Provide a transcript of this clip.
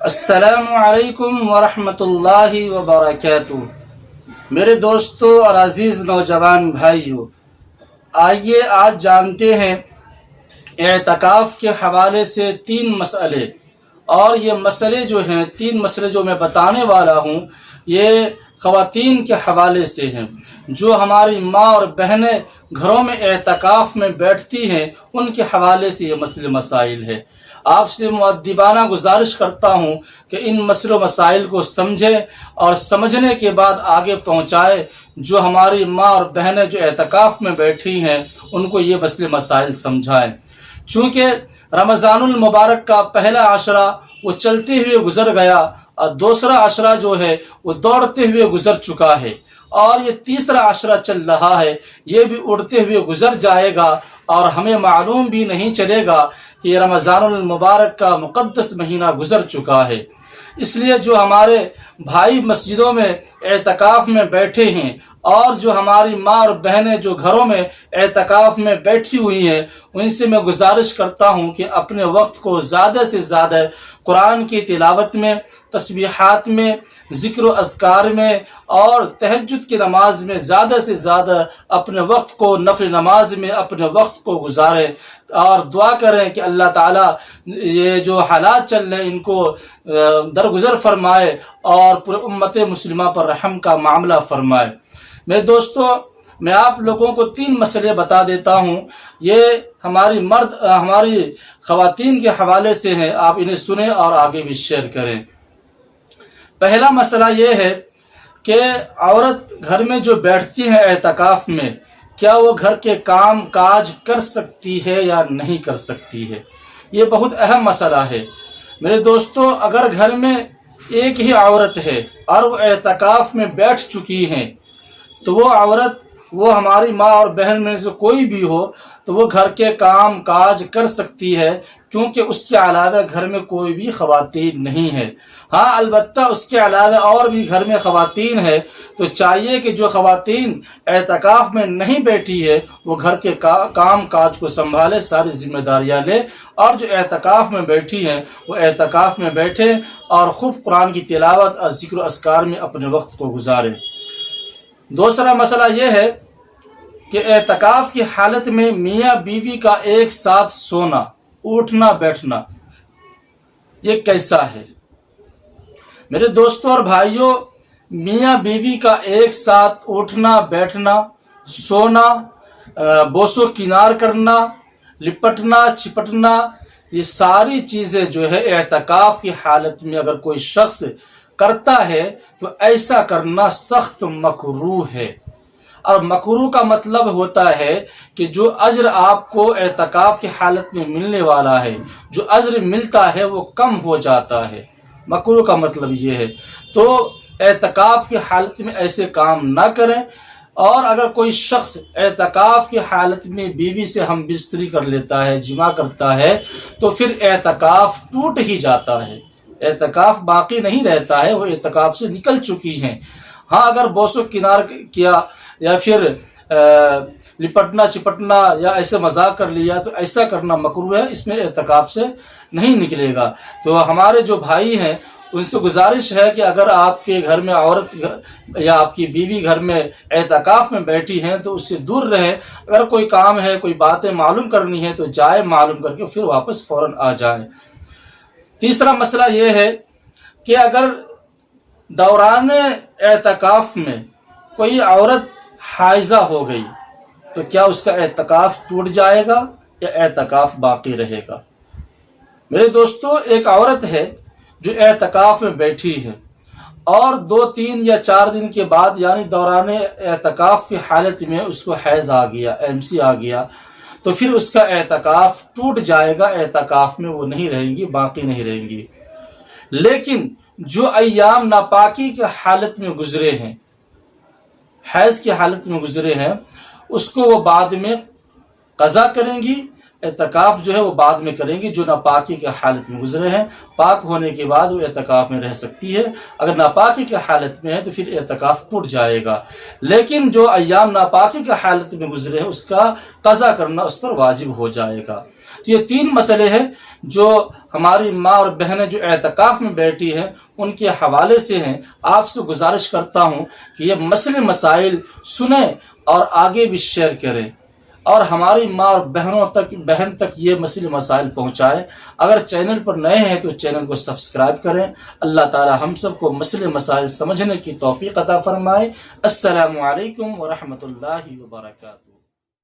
السلام علیکم ورحمۃ اللہ وبرکاتہ۔ میرے دوستوں اور عزیز نوجوان بھائیوں، آئیے آج جانتے ہیں اعتکاف کے حوالے سے 3 مسئلے۔ اور یہ مسئلے جو ہیں 3 مسئلے جو میں بتانے والا ہوں، یہ خواتین کے حوالے سے ہیں۔ جو ہماری ماں اور بہنیں گھروں میں اعتکاف میں بیٹھتی ہیں، ان کے حوالے سے یہ مسئلے مسائل ہے۔ آپ سے مؤدبانہ گزارش کرتا ہوں کہ ان مسئلوں مسائل کو سمجھیں اور سمجھنے کے بعد آگے پہنچائے۔ جو ہماری ماں اور بہنیں جو اعتکاف میں بیٹھی ہیں، ان کو یہ مسئلے مسائل سمجھائیں۔ چونکہ رمضان المبارک کا پہلا عشرہ وہ چلتے ہوئے گزر گیا، اور دوسرا عشرہ جو ہے وہ دوڑتے ہوئے گزر چکا ہے، اور یہ تیسرا عشرہ چل رہا ہے، یہ بھی اڑتے ہوئے گزر جائے گا، اور ہمیں معلوم بھی نہیں چلے گا کہ یہ رمضان المبارک کا مقدس مہینہ گزر چکا ہے۔ اس لیے جو ہمارے بھائی مسجدوں میں اعتکاف میں بیٹھے ہیں، اور جو ہماری ماں اور بہنیں جو گھروں میں اعتکاف میں بیٹھی ہوئی ہیں، ان سے میں گزارش کرتا ہوں کہ اپنے وقت کو زیادہ سے زیادہ قرآن کی تلاوت میں، تسبیحات میں، ذکر و اذکار میں اور تہجد کی نماز میں زیادہ سے زیادہ اپنے وقت کو، نفل نماز میں اپنے وقت کو گزاریں، اور دعا کریں کہ اللہ تعالیٰ یہ جو حالات چل رہے ہیں ان کو درگزر فرمائے اور پورے امت مسلمہ پر رحم کا معاملہ فرمائے۔ میرے دوستو، میں آپ لوگوں کو 3 مسئلے بتا دیتا ہوں۔ یہ ہماری خواتین کے حوالے سے ہیں، آپ انہیں سنیں اور آگے بھی شیئر کریں۔ پہلا مسئلہ یہ ہے کہ عورت گھر میں جو بیٹھتی ہے اعتکاف میں، کیا وہ گھر کے کام کاج کر سکتی ہے یا نہیں کر سکتی ہے؟ یہ بہت اہم مسئلہ ہے۔ میرے دوستو، اگر گھر میں ایک ہی عورت ہے اور وہ اعتکاف میں بیٹھ چکی ہیں، تو وہ عورت، وہ ہماری ماں اور بہن میں سے کوئی بھی ہو، تو وہ گھر کے کام کاج کر سکتی ہے، کیونکہ اس کے علاوہ گھر میں کوئی بھی خواتین نہیں ہے۔ ہاں، البتہ اس کے علاوہ اور بھی گھر میں خواتین ہے، تو چاہیے کہ جو خواتین اعتکاف میں نہیں بیٹھی ہے وہ گھر کے کام کاج کو سنبھالے، ساری ذمہ داریاں لے، اور جو اعتکاف میں بیٹھی ہیں وہ اعتکاف میں بیٹھے اور خوب قرآن کی تلاوت اور ذکر و اذکار میں اپنے وقت کو گزارے۔ دوسرا مسئلہ یہ ہے کہ اعتکاف کی حالت میں میاں بیوی کا ایک ساتھ سونا، اٹھنا بیٹھنا، یہ کیسا ہے؟ میرے دوستوں اور بھائیوں، میاں بیوی کا ایک ساتھ اٹھنا بیٹھنا، سونا، بوس و کنار کرنا، لپٹنا چپٹنا، یہ ساری چیزیں جو ہے اعتکاف کی حالت میں اگر کوئی شخص کرتا ہے تو ایسا کرنا سخت مکروہ ہے۔ اور مکروہ کا مطلب ہوتا ہے کہ جو اجر آپ کو اعتکاف کی حالت میں ملنے والا ہے، جو اجر ملتا ہے وہ کم ہو جاتا ہے۔ مکروہ کا مطلب یہ ہے۔ تو اعتکاف کی حالت میں ایسے کام نہ کریں۔ اور اگر کوئی شخص اعتکاف کی حالت میں بیوی سے ہم بستری کر لیتا ہے، جماع کرتا ہے، تو پھر اعتکاف ٹوٹ ہی جاتا ہے، اعتکاف باقی نہیں رہتا ہے، وہ اعتکاف سے نکل چکی ہیں۔ ہاں، اگر بوس و کنار کیا یا پھر لپٹنا چپٹنا یا ایسے مذاق کر لیا تو ایسا کرنا مکروہ ہے، اس میں اعتکاف سے نہیں نکلے گا۔ تو ہمارے جو بھائی ہیں ان سے گزارش ہے کہ اگر آپ کے گھر میں عورت یا آپ کی بیوی گھر میں اعتکاف میں بیٹھی ہیں تو اس سے دور رہیں۔ اگر کوئی کام ہے، کوئی باتیں معلوم کرنی ہے تو جائے، معلوم کر کے پھر واپس فوراً آ جائے۔ تیسرا مسئلہ یہ ہے کہ اگر دوران اعتکاف میں کوئی عورت حائضہ ہو گئی تو کیا اس کا اعتکاف ٹوٹ جائے گا یا اعتکاف باقی رہے گا؟ میرے دوستو، ایک عورت ہے جو اعتکاف میں بیٹھی ہے اور 2 3 یا 4 دن کے بعد، یعنی دوران اعتکاف کی حالت میں اس کو حیض آ گیا، MC آ گیا، تو پھر اس کا اعتکاف ٹوٹ جائے گا، اعتکاف میں وہ نہیں رہیں گی، باقی نہیں رہیں گی۔ لیکن جو ایام ناپاکی کی حالت میں گزرے ہیں، حیض کی حالت میں گزرے ہیں، اس کو وہ بعد میں قضا کریں گی، اعتکاف جو ہے وہ بعد میں کریں گی، جو ناپاکی کے حالت میں گزرے ہیں، پاک ہونے کے بعد وہ اعتکاف میں رہ سکتی ہے، اگر ناپاکی کے حالت میں ہے تو پھر اعتکاف ٹوٹ جائے گا، لیکن جو ایام ناپاکی کے حالت میں گزرے ہیں اس کا قضا کرنا اس پر واجب ہو جائے گا۔ تو یہ 3 مسئلے ہیں جو ہماری ماں اور بہنیں جو اعتکاف میں بیٹھی ہیں ان کے حوالے سے ہیں۔ آپ سے گزارش کرتا ہوں کہ یہ مسئلے مسائل سنیں اور آگے بھی شیئر کریں، اور ہماری ماں اور بہن تک یہ مسئلے مسائل پہنچائیں۔ اگر چینل پر نئے ہیں تو چینل کو سبسکرائب کریں۔ اللہ تعالی ہم سب کو مسئلے مسائل سمجھنے کی توفیق عطا فرمائے۔ السلام علیکم ورحمۃ اللہ وبرکاتہ۔